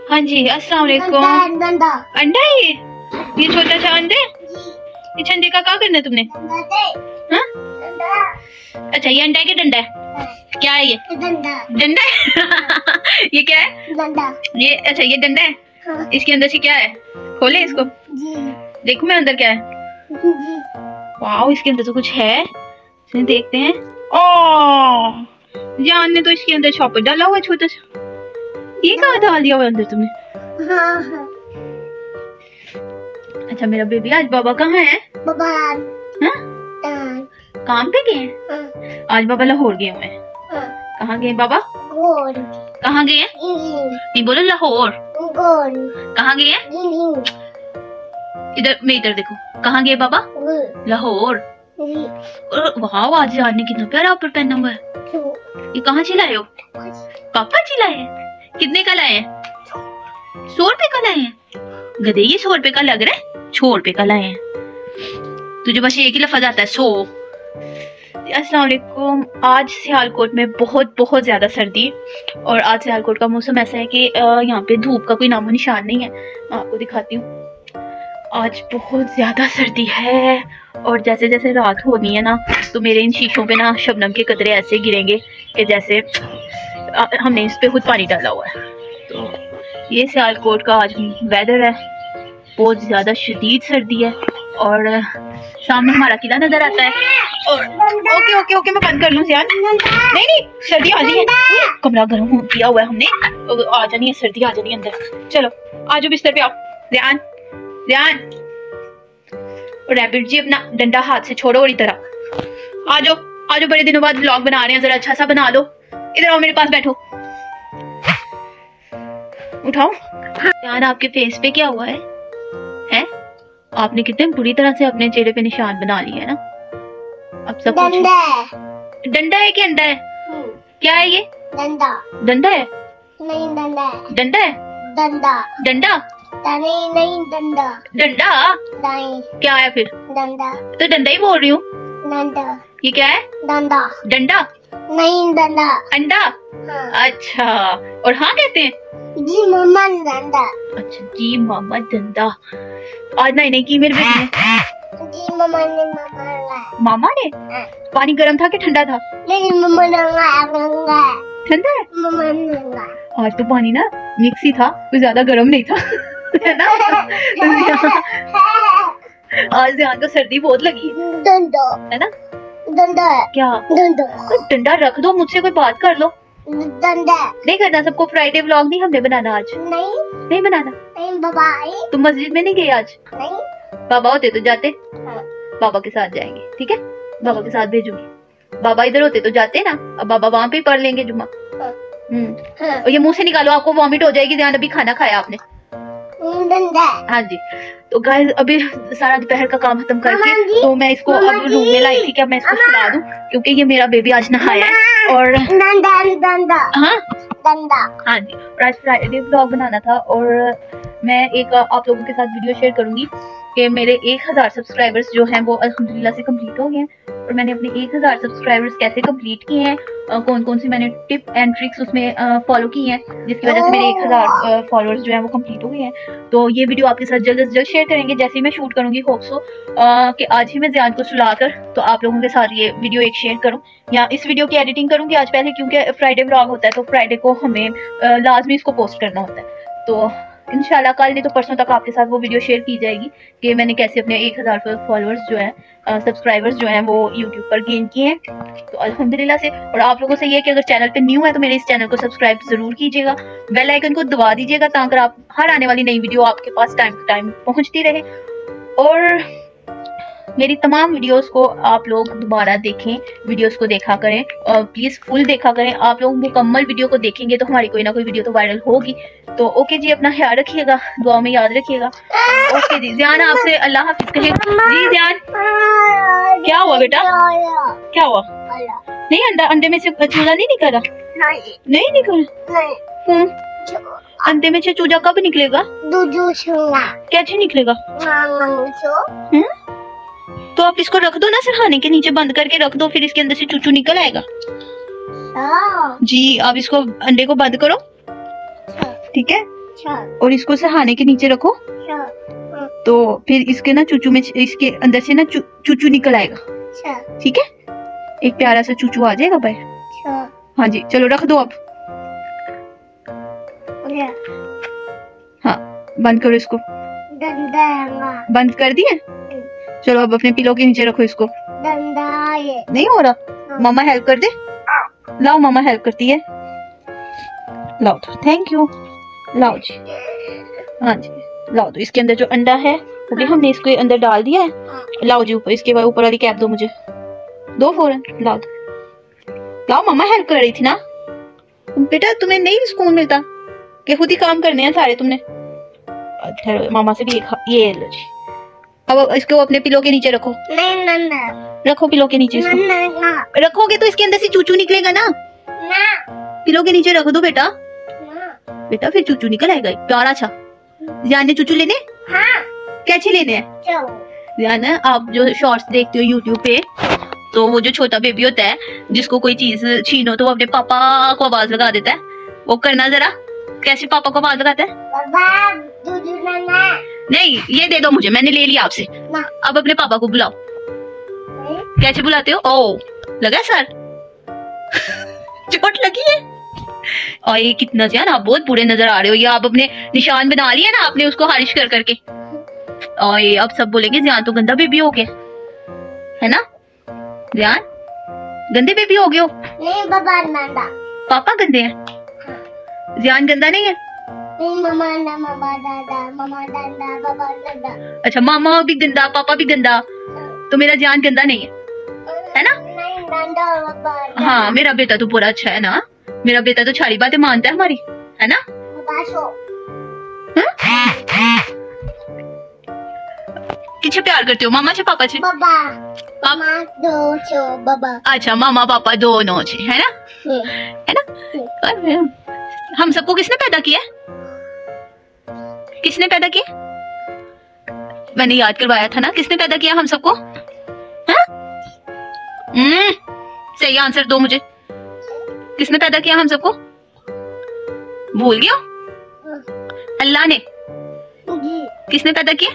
हाँ जी, अस्सलाम वालेकुम। अंडा है ये छोटा सा अंडा। इस अंडे का क्या करना है तुमने? हाँ? अच्छा ये अंडा है कि डंडा है? क्या है ये? डंडा है। ये क्या है? डंडा। ये अच्छा ये डंडा है। हाँ। इसके अंदर से क्या है? खोले इसको। देखो मैं अंदर क्या है। वाह इसके अंदर तो कुछ है, देखते हैं। ओह जान ने तो इसके अंदर चॉपर डाला हुआ है छोटा सा। ये कहाँ डाल दिया हुआ अंदर तुमने? हाँ। अच्छा मेरा बेबी आज बाबा कहाँ है? बाबा हाँ? काम पे गए हैं? हाँ। आज बाबा लाहौर गए हुए हैं। हाँ। कहाँ गए बाबा? कहाँ गए हैं? नहीं बोलो लाहौर। कहाँ गए हैं? इधर मैं इधर देखो कहाँ गए बाबा? लाहौर। वाह आज जान ने कितना प्यारा ऊपर पहना हुआ है। ये कहाँ से लाए हो? पापा जी लाए हैं। कितने का लाए हैं? 100 रुपए का लाए हैं। गधे ये 100 रुपए का लग रहा है। 100 रुपए का लाए हैं। तुझे बस एक ही लफ्ज आता है 100। अस्सलाम वालेकुम। आज सियालकोट में बहुत ज्यादा सर्दी और आज सियालकोट का मौसम ऐसा है कि यहाँ पे धूप का कोई नामो निशान नहीं है। मैं आपको दिखाती हूँ। आज बहुत ज्यादा सर्दी है और जैसे जैसे रात होनी है ना तो मेरे इन शीशों पे ना शबनम के कतरे ऐसे गिरेंगे कि जैसे हमने इस पे खुद पानी डाला हुआ है। तो ये सियालकोट का आज वेदर है। बहुत ज्यादा शदीद सर्दी है और सामने हमारा किला नजर आता है। और ओके मैं बंद कर लूं सियान। नहीं सर्दी आ रही है। कमरा गर्म किया हुआ है हमने। आ जानी है सर्दी आ जानी है अंदर। चलो आ जाओ बिस्तर पे आओ। ध्यान रैबिट जी अपना डंडा हाथ से छोड़ो और इधर आ जाओ बड़े दिनों बाद व्लॉग बना रहे हैं जरा अच्छा सा बना लो। इधर आओ मेरे पास बैठो। उठाओ। ध्यान आपके फेस पे क्या हुआ है? आपने कितने बुरी तरह से अपने चेहरे पे निशान बना लिए है ना। अब सब डंडा है कि अंडा है? क्या है ये? डंडा है? डंडा है। डंडा नहीं डंडा क्या है फिर? डंडा तो डंडा ही बोल रही हूँ। ये क्या है? डंडा नहीं डंडा अंडा। हाँ। अच्छा और हाँ कहते हैं जी मामा डंडा। अच्छा जी मामा डंडा। आज नहीं की मेरे बेटे ने। जी मामा ने पानी गर्म था कि ठंडा था? नहीं ठंडा है। आज तो पानी ना मिक्स ही था, कुछ ज्यादा गर्म नहीं था। है ना? आज ध्यान को सर्दी बहुत लगी है ना। डंडा है क्या? डंडा रख दो मुझसे कोई बात कर लो। डंडा नहीं करना सबको। फ्राइडे व्लॉग नहीं हमने बनाना आज। नहीं बनाना। नहीं बाबा तुम मस्जिद में नहीं गए आज? नहीं। बाबा होते तो जाते। हाँ। बाबा के साथ जाएंगे ठीक है। बाबा के साथ भेजूंगी। बाबा इधर होते तो जाते ना। अब बाबा वहाँ पे पढ़ लेंगे जुम्मा। हाँ। हाँ। और ये मुंह से निकालो आपको वॉमिट हो जाएगी। ध्यान अभी खाना खाया आपने? हाँ जी। तो गाइस अभी सारा दोपहर का काम खत्म करके तो मैं इसको अब रूम में लाई थी कि अब मैं इसको सुला दूं क्योंकि ये मेरा बेबी आज नहाया है। और हाँ जी और आज फ्राइडे व्लॉग बनाना था और मैं एक आप लोगों के साथ वीडियो शेयर करूंगी कि मेरे 1000 सब्सक्राइबर्स जो हैं वो अल्हम्दुलिल्लाह से कंप्लीट हो गए हैं। और मैंने अपने 1000 सब्सक्राइबर्स कैसे कंप्लीट किए हैं, कौन सी मैंने टिप एंड ट्रिक्स उसमें फॉलो की हैं जिसकी वजह से मेरे 1000 फॉलोअर्स जो हैं वो कंप्लीट हो गए हैं। तो ये वीडियो आपके साथ जल्द से जल्द शेयर करेंगे जैसे ही मैं शूट करूंगी। होप सो कि आज ही मैं ज़ियान को सुलाकर तो आप लोगों के साथ ये वीडियो एक शेयर करूँ या इस वीडियो की एडिटिंग करूँगी आज पहले क्योंकि फ्राइडे व्लॉग होता है तो फ्राइडे को हमें लाजमी इसको पोस्ट करना होता है। तो इंशाल्लाह कल नहीं तो परसों तक आपके साथ वो वीडियो शेयर की जाएगी कि मैंने कैसे अपने 1000 फॉलोअर्स जो हैं सब्सक्राइबर्स जो हैं वो यूट्यूब पर गेन किए हैं। तो अल्हम्दुलिल्लाह से। और आप लोगों से ये कि अगर चैनल पे न्यू है तो मेरे इस चैनल को सब्सक्राइब जरूर कीजिएगा, बेल आइकन को दबा दीजिएगा ताकि आप हर आने वाली नई वीडियो आपके पास टाइम टू टाइम पहुंचती रहे। और मेरी तमाम वीडियोस को आप लोग दोबारा देखें, वीडियोस को देखा करें, प्लीज फुल देखा करें। आप लोग मुकम्मल वीडियो को देखेंगे तो हमारी कोई ना कोई वीडियो तो वायरल होगी। तो ओके जी अपना ख्याल रखिएगा, दुआ में याद रखिएगा। ओके जी ज़ियान आपसे अल्लाह हाफिज कहे। जी ज़ियान क्या हुआ बेटा? क्या हुआ? नहीं अंडे में से चूजा नहीं निकला? नहीं निकला। अंडे में से चूजा कब निकलेगा? कैसे निकलेगा? तो आप इसको रख दो ना सरहाने के नीचे बंद करके रख दो, फिर इसके अंदर से चूचू निकल आएगा। जी आप इसको अंडे को बंद करो ठीक है। और इसको सहाने के नीचे रखो। तो फिर इसके ना चूचू में, इसके अंदर से ना चूचू निकल आएगा। ठीक है, एक प्यारा सा चूचू आ जाएगा भाई। हाँ जी, चलो रख दो अब। हाँ, बंद करो इसको। बंद कर दिए? चलो अब अपने पिलो के नीचे रखो इसको। नहीं हो रहा? मामा हेल्प कर दे। लाओ, मामा हेल्प करती है। लाओ तो, थैंक यू। लाओ जी। हाँ जी, लाओ तो। इसके अंदर जो अंडा है वो भी हमने इसके अंदर डाल दिया है। लाओ जी, ऊपर इसके ऊपर वाली कैप दो मुझे, दो फौरन। लाओ तो, लाओ, मामा हेल्प कर रही थी ना। बेटा तुम्हें नहीं सुकून मिलता कि खुद ही काम करने हैं सारे तुमने? मामा से भी ये लो जी। अब इसको अपने पिलो के नीचे रखो। रखो पिलो के नीचे इसको। रखोगे तो इसके अंदर से चूचू निकलेगा ना। पिलो के नीचे रख दो बेटा। बेटा फिर चूचू निकल आएगा प्यारा सा। जाने चूचू लेने? हाँ। कैसे लेने हैं? जाना, आप जो शॉर्ट्स देखते हो यूट्यूब पे, तो वो जो छोटा बेबी होता है जिसको कोई चीज छीनो तो वो अपने पापा को आवाज लगा देता है। वो करना जरा, कैसे पापा को आवाज लगाता है? पापा, नहीं, ये दे दो मुझे, मैंने ले लिया आपसे। अब अपने पापा को बुलाओ। कैसे बुलाते हो? ओ, लगा सर? चोट लगी है? और ये कितना जान, आप बहुत बुरे नजर आ रहे हो। ये आप अपने निशान बना लिए ना आपने उसको हारिश कर करके। और ये अब सब बोलेंगे जियान तो गंदा बेबी हो गया है ना। जियान गंदे बेबी हो गए हो? नहीं पापा गंदा। पापा गंदे हैं? जियान गंदा नहीं है? नहीं, मामा दादा पापा गंदा। अच्छा, मामा भी गंदा, पापा भी गंदा, तो मेरा जियान गंदा नहीं है ना? नहीं, गंदा। हाँ, मेरा बेटा तो पूरा अच्छा है ना। मेरा बेटा तो सारी बातें मानता है हमारी, है ना? किससे प्यार करते हो, मामा से पापा से? मामा दो बाबा। अच्छा, मामा पापा दोनों से, है ना? है ना? हम सबको किसने पैदा किया? किसने पैदा किया? मैंने याद करवाया था ना, किसने पैदा किया हम सबको? सही आंसर दो मुझे। किसने पैदा किया हम सबको? भूल गया? अल्लाह ने। किसने पैदा किया?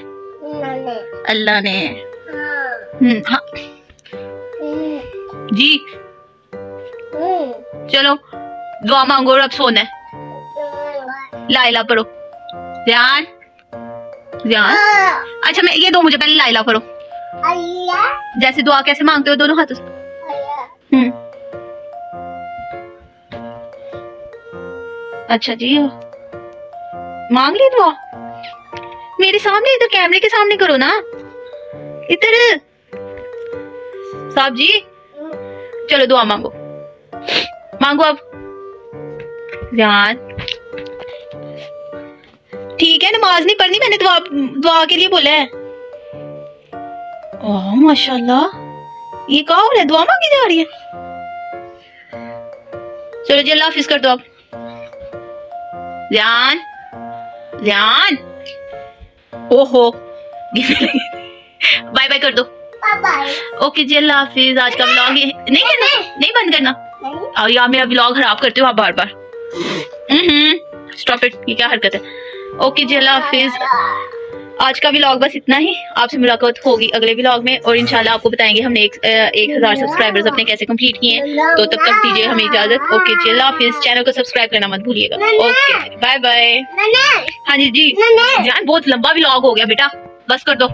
अल्लाह ने। हाँ जी। चलो दुआ मांगो और अब सोना है। लाइला पढ़ो। ध्यान ध्यान। अच्छा, मैं ये दो मुझे, पहले लाइला पढ़ो। जैसे दुआ कैसे मांगते हो दोनों हाथों से? अच्छा जी, मांग ली दुआ। मेरे सामने, इधर कैमरे के सामने करो ना, इधर। साहब जी, चलो दुआ मांगो, मांगो अब। ध्यान। ठीक है, नमाज नहीं पढ़नी, मैंने दुआ के लिए बोला है। ओह माशाल्लाह, ये क्या हो रहा है? दुआ मांगी जा रही है। चलो जी, अल्लाह हाफिज कर दो अब। ध्यान ध्यान। ओहो, बाय बाय कर दो। ओके जी, अल्लाह हाफिज। आज का व्लॉग ये नहीं करना, नहीं बंद करना। और यार मेरा व्लॉग खराब करते हो आप बार बार। स्टॉप इट, ये क्या हरकत है? ओके जी, अल्लाह हाफिज। आज का व्लॉग बस इतना ही। आपसे मुलाकात होगी अगले व्लॉग में और इंशाल्लाह आपको बताएंगे हमने 1000 सब्सक्राइबर्स अपने कैसे कंप्लीट किए हैं। तो तब तक दीजिए हमें इजाजत। ओके जी, अल्लाह हाफिज। चैनल को सब्सक्राइब करना मत भूलिएगा। Okay, bye bye. हाँ जी जी, बहुत लंबा व्लॉग हो गया बेटा, बस कर दो।